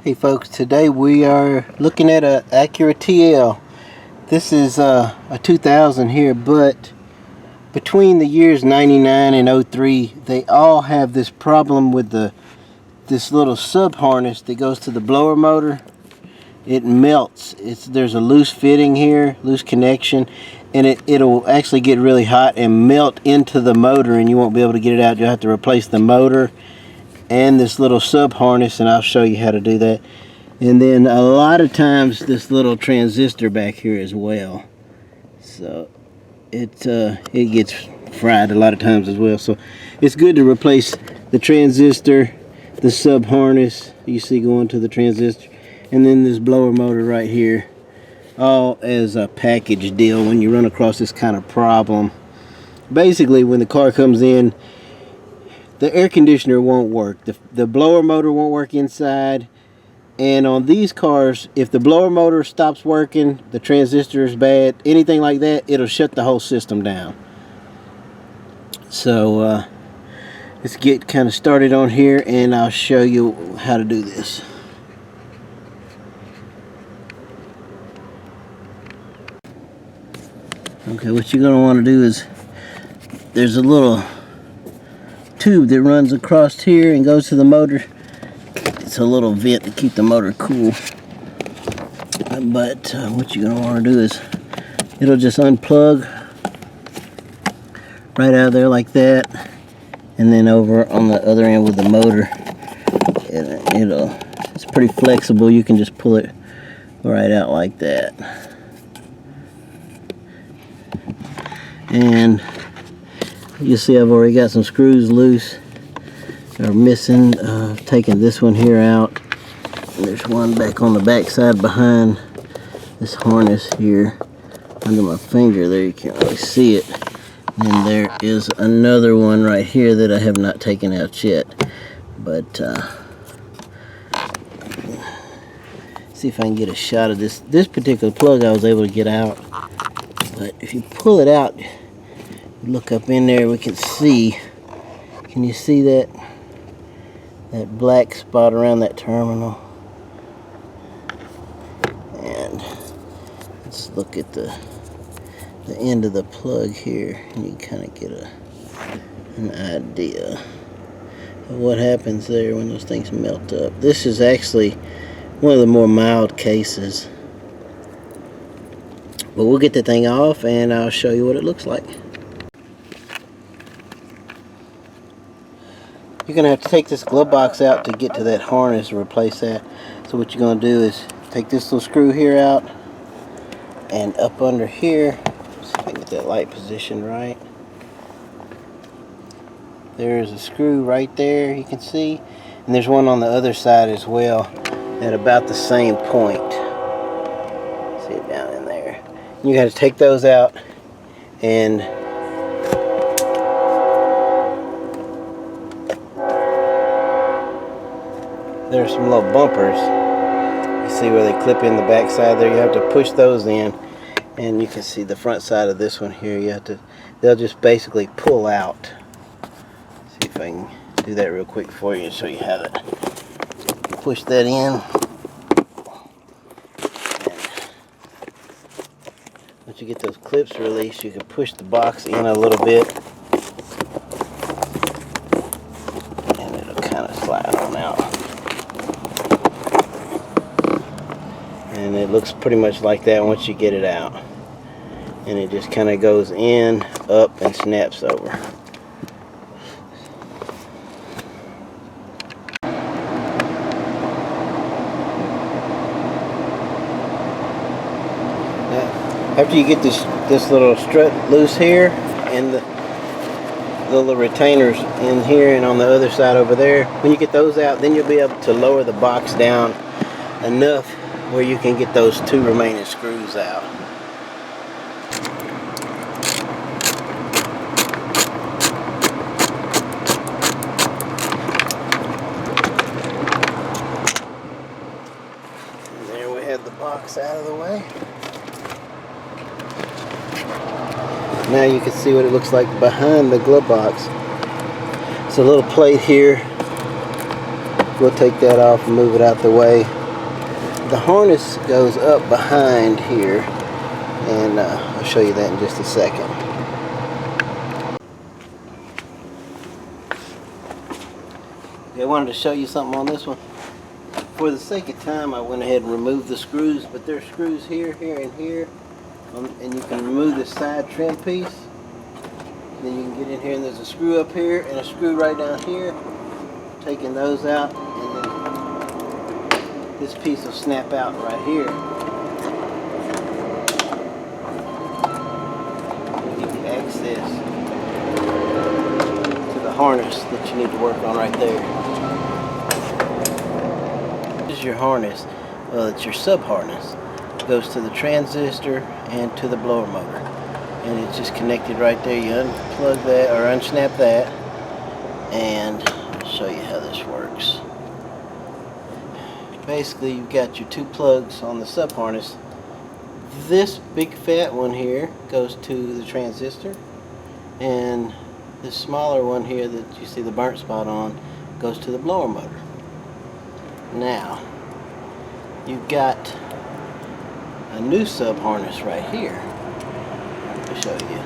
Hey folks, today we are looking at a Acura TL. This is a 2000 here, but between the years 99 and 03, they all have this problem with this little sub harness that goes to the blower motor. It melts. There's a loose fitting here, loose connection, and it'll actually get really hot and melt into the motor, and you won't be able to get it out. You'll have to replace the motor and this little sub harness, and I'll show you how to do that. And then a lot of times this little transistor back here as well, so it gets fried a lot of times as well. So it's good to replace the transistor, the sub harness you see going to the transistor, and then this blower motor right here, all as a package deal when you run across this kind of problem. Basically, when the car comes in, the air conditioner won't work, the blower motor won't work inside, and on these cars, if the blower motor stops working, the transistor is bad, anything like that, it'll shut the whole system down. So let's get kind of started on here, and I'll show you how to do this. Okay, what you're going to want to do is, there's a little tube that runs across here and goes to the motor. It's a little vent to keep the motor cool. But what you're going to want to do is, it'll just unplug right out of there like that, and then over on the other end with the motor, it's pretty flexible. You can just pull it right out like that. And you see I've already got some screws loose or missing. Taking this one here out, and there's one back on the back side behind this harness here under my finger there. You can't really see it. And there is another one right here that I have not taken out yet, but see if I can get a shot of this particular plug. I was able to get out, but if you pull it out, look up in there, we can see, can you see that black spot around that terminal? And let's look at the end of the plug here, and you can kind of get an idea of what happens there when those things melt up. This is actually one of the more mild cases, but we'll get the thing off and I'll show you what it looks like. You're going to have to take this glove box out to get to that harness and replace that. So what you're going to do is take this little screw here out, and up under here, see if I can get that light position right. There's a screw right there, you can see. And there's one on the other side as well at about the same point. See it down in there. And you got to take those out, and there's some little bumpers. You see where they clip in the back side there. You have to push those in, and you can see the front side of this one here. They'll just basically pull out. See if I can do that real quick for you and show you how to push that in. And once you get those clips released, you can push the box in a little bit, and it'll kind of slide on out. And it looks pretty much like that once you get it out. And it just kind of goes in, up, and snaps over. Now, after you get this little strut loose here, and the little retainers in here and on the other side over there, when you get those out, then you'll be able to lower the box down enough where you can get those two remaining screws out. And there we have the box out of the way. Now you can see what it looks like behind the glove box. It's a little plate here We'll take that off and move it out the way. The harness goes up behind here, and I'll show you that in just a second. Okay, I wanted to show you something on this one. For the sake of time, I went ahead and removed the screws, but there's screws here, here, and here. And you can remove this side trim piece. Then you can get in here, and there's a screw up here and a screw right down here. Taking those out, and then this piece will snap out right here. It'll give you access to the harness that you need to work on right there. This is your harness. Well, it's your sub harness. It goes to the transistor and to the blower motor. And it's just connected right there. You unplug that or unsnap that, and I'll show you how this works. Basically, you've got your two plugs on the sub harness. This big fat one here goes to the transistor, and this smaller one here that you see the burnt spot on goes to the blower motor. Now, you've got a new sub harness right here. I'll show you.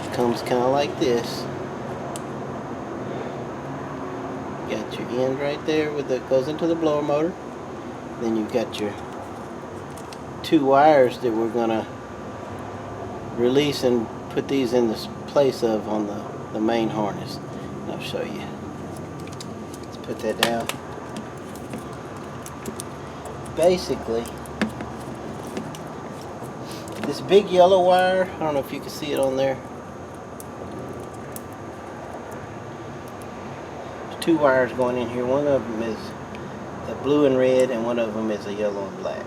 It comes kind of like this. Got your end right there with that goes into the blower motor. Then you've got your two wires that we're gonna release and put these in the place of on the main harness. And I'll show you. Let's put that down. Basically, this big yellow wire, I don't know if you can see it on there. There's two wires going in here. One of them is the blue and red, and one of them is a yellow and black.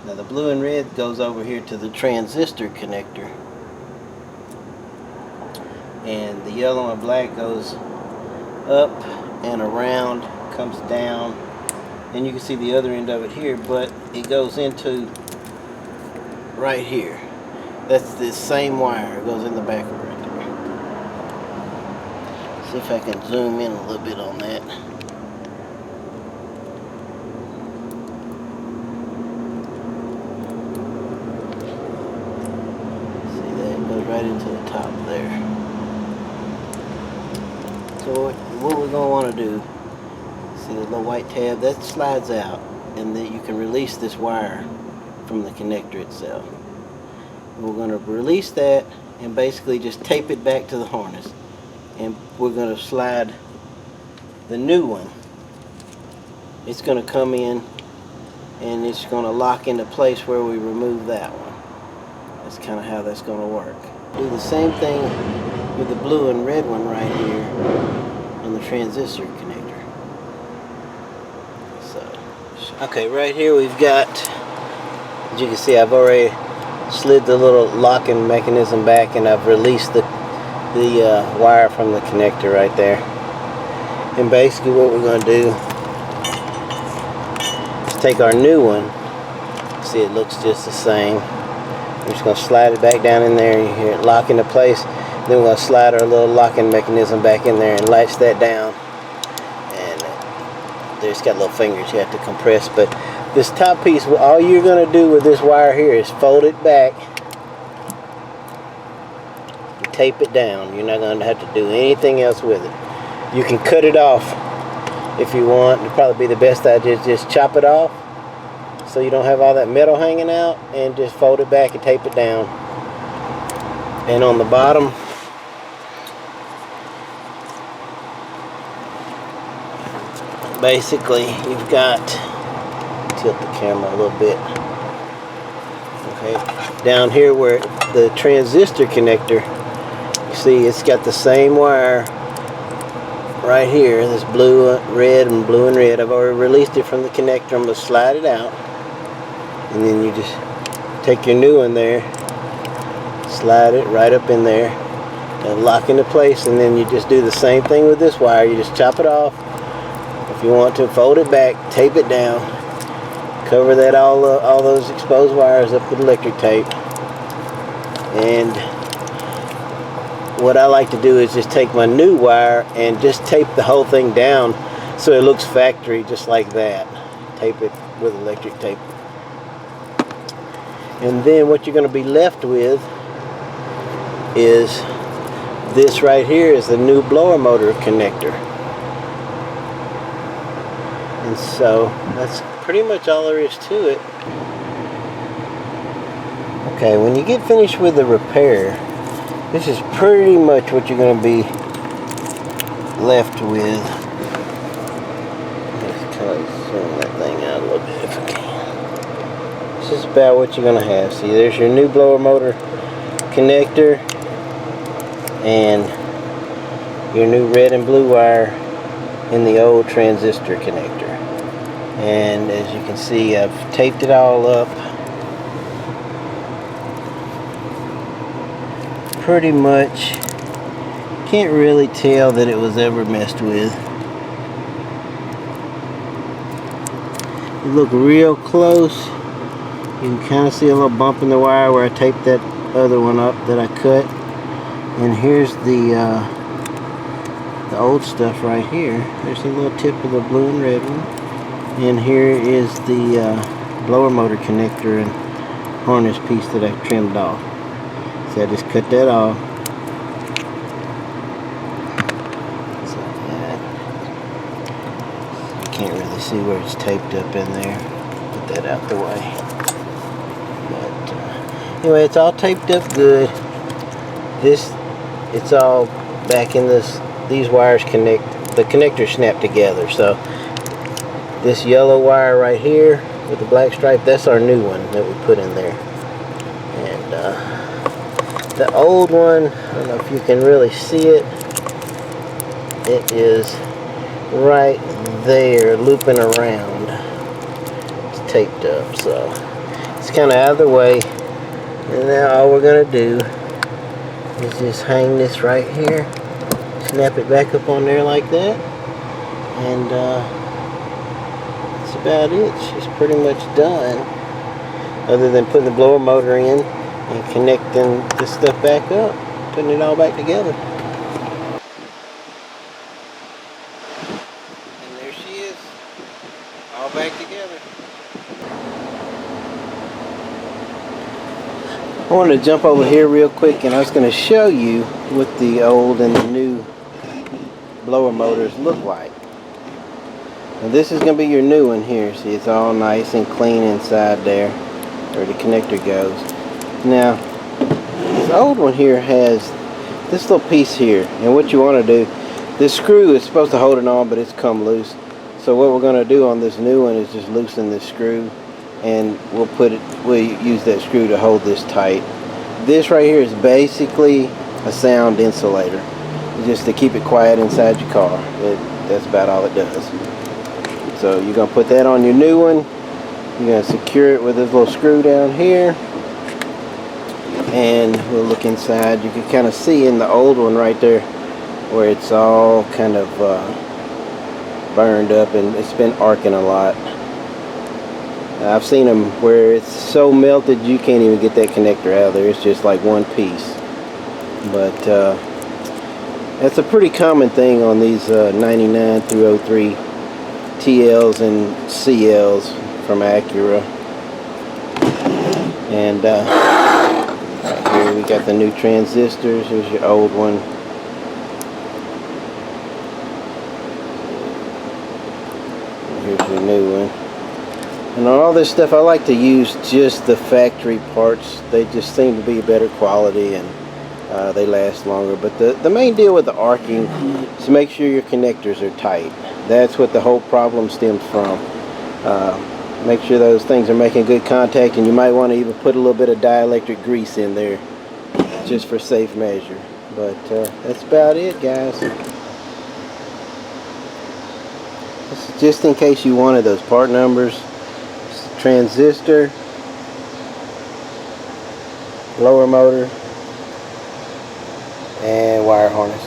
Now the blue and red goes over here to the transistor connector, and the yellow and black goes up and around, comes down, and you can see the other end of it here, but it goes into right here. That's the same wire. It goes in the back of right there. See if I can zoom in a little bit on that. See that? It goes right into the top there. So what we're going to want to do, see the little white tab, that slides out, and then you can release this wire from the connector itself. We're going to release that and basically just tape it back to the harness, and we're going to slide the new one. It's going to come in, and it's going to lock into place where we remove that one. That's kind of how that's going to work. Do the same thing with the blue and red one right here on the transistor connector. So, okay, right here we've got, as you can see, I've already slid the little locking mechanism back, and I've released the wire from the connector right there. And basically what we're going to do is take our new one. See, it looks just the same. We're just going to slide it back down in there, and you hear it lock into place. Then we're going to slide our little locking mechanism back in there and latch that down. And there's got little fingers you have to compress, but this top piece, all you're going to do with this wire here is fold it back and tape it down. You're not going to have to do anything else with it. You can cut it off if you want. It'd probably be the best idea, just chop it off so you don't have all that metal hanging out, and just fold it back and tape it down. And on the bottom, basically you've got, tilt the camera a little bit, okay, down here where the transistor connector, you see it's got the same wire right here, this blue, red, and blue and red. I've already released it from the connector. I'm going to slide it out, and then you just take your new one there, slide it right up in there, and lock into place. And then you just do the same thing with this wire. You just chop it off. If you want to, fold it back, tape it down, cover that all those exposed wires up with electric tape. And what I like to do is just take my new wire and just tape the whole thing down so it looks factory just like that. Tape it with electric tape. And then what you're going to be left with is this right here is the new blower motor connector. And so that's pretty much all there is to it. Okay, when you get finished with the repair, this is pretty much what you're going to be left with. Let's kind of zoom that thing out a little bit if I can. This is about what you're going to have. See, there's your new blower motor connector and your new red and blue wire in the old transistor connector. And as you can see, I've taped it all up. Pretty much can't really tell that it was ever messed with. You look real close, you can kind of see a little bump in the wire where I taped that other one up that I cut. And here's the old stuff right here. There's a little tip of the blue and red one. And here is the blower motor connector and harness piece that I trimmed off. So I just cut that off. So you can't really see where it's taped up in there. Put that out the way. But anyway, it's all taped up good. It's all back in this. These wires connect. The connectors snap together. So this yellow wire right here with the black stripe, that's our new one that we put in there. And the old one, I don't know if you can really see it. It is right there, looping around. It's taped up, so it's kind of out of the way. And now all we're gonna do is just hang this right here, snap it back up on there like that, and that's about it. She's pretty much done, other than putting the blower motor in and connecting this stuff back up, putting it all back together. And there she is, all back together. I wanted to jump over here real quick, and I was going to show you what the old and the new blower motors look like. Now this is going to be your new one here. See, it's all nice and clean inside there where the connector goes. Now this old one here has this little piece here, and what you want to do, this screw is supposed to hold it on, but it's come loose. So what we're going to do on this new one is just loosen this screw, and we'll use that screw to hold this tight. This right here is basically a sound insulator, just to keep it quiet inside your car. That's about all it does. So you're going to put that on your new one. You're going to secure it with this little screw down here, and we'll look inside. You can kind of see in the old one right there where it's all kind of burned up and it's been arcing a lot. I've seen them where it's so melted you can't even get that connector out of there. It's just like one piece. But that's a pretty common thing on these 99 through 03 TLs and CLs from Acura. And right here we got the new transistors. Here's your old one. And here's your new one. And on all this stuff, I like to use just the factory parts. They just seem to be better quality, and they last longer. But the main deal with the arcing is to make sure your connectors are tight. That's what the whole problem stems from. Make sure those things are making good contact, and you might want to even put a little bit of dielectric grease in there just for safe measure. But that's about it, guys. This is just in case you wanted those part numbers. Transistor, blower motor, and wire harness.